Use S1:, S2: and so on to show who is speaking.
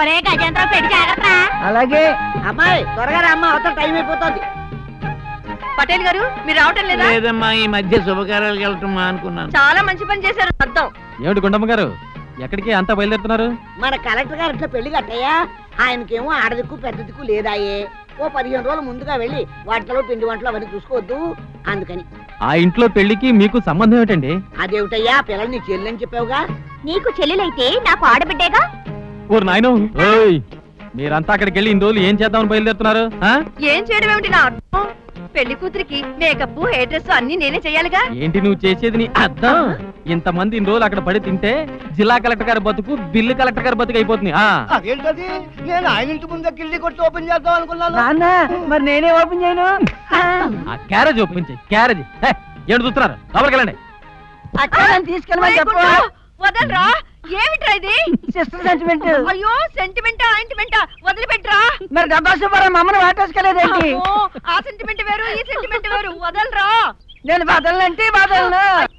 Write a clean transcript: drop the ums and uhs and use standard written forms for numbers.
S1: ఒరే గజేంద్ర పెట్టి జాగ్రత్త.
S2: అలాగే అమ్మాయి త్వరగా రా అమ్మ, అవతల టైం అయిపోతుంది.
S1: పటేల్ గారు మీరు రావటం లేదా?
S3: లేదమ్మా, ఈ మధ్య శుభకార్యాలకు వెళ్ళటం అనుకున్నాను.
S1: చాలా మంచి పని చేశారు. అర్థం
S4: ఏమిటి గుండమ్మ గారు, ఎక్కడికి అంతా బయలుదేరుతున్నారు?
S2: మన కలెక్టర్ గారు ఇట్లా పెళ్లి కట్టయ్యా, ఆయనకేమో ఆడదిక్కు పెద్ద దిక్కు లేదాయే. ఓ 15 రోజులు ముందుగా వెళ్ళి వాటిలో పిండి వంటలు అవన్నీ చూసుకోవద్దు, అందుకని.
S4: ఆ ఇంట్లో పెళ్లికి మీకు సంబంధం ఏమిటండి?
S2: అదేమిటయ్యా, పిల్లలు నీ చెల్లెని చెప్పావుగా.
S1: నీకు చెల్లెలైతే నాకు ఆడబిడ్డేగా.
S4: ఓరు నాయనో, ఓయ్ మీరంతా అక్కడికి వెళ్ళి ఇన్ని రోజులు ఏం చేద్దామని బయలుదేరుతున్నారు?
S1: ఏం చేయడం ఏమిటి నా అర్థం? పెళ్లి కూతురికి మేకప్ హెయిర్ డ్రెస్ అన్ని నేనే చెయ్యాలిగా.
S4: ఏంటి నువ్వు చేసేది? నీ అర్థం ఇంతమంది ఇన్ని రోజులు అక్కడ పడి తింటే జిల్లా కలెక్టర్ గారి బతుకు బిల్లు కలెక్టర్ గారి బతుకు అయిపోతుంది.
S5: అదేంటది, నేను ఆయన ఇంటి ముందే కిల్లి కొట్టి ఓపెన్ చేద్దాం అనుకున్నాను.
S2: మరి నేనే ఓపెన్ చేయను.
S4: ఆ క్యారేజ్ ఓపెన్ చేయి, క్యారేజ్. ఏడు చూస్తున్నారు, లోపలికి వెళ్ళండి.
S2: తీసుకెళ్ళమని చెప్పు.
S1: వదలరా, ఏమిట్రా ఇది?
S2: Sister sentiment.
S1: అయ్యో సెంటిమెంటా ఆయింట్మెంటా, వదిలిపెట్టరా.
S2: మరి డబ్బా సుబ్బారావు మమ్మల్ని వాటేసుకోలేదేంటి?
S1: ఆ సెంటిమెంట్ వేరు ఈ సెంటిమెంట్ వేరు, వదలరా.
S2: నేను వదలంటే వదలను.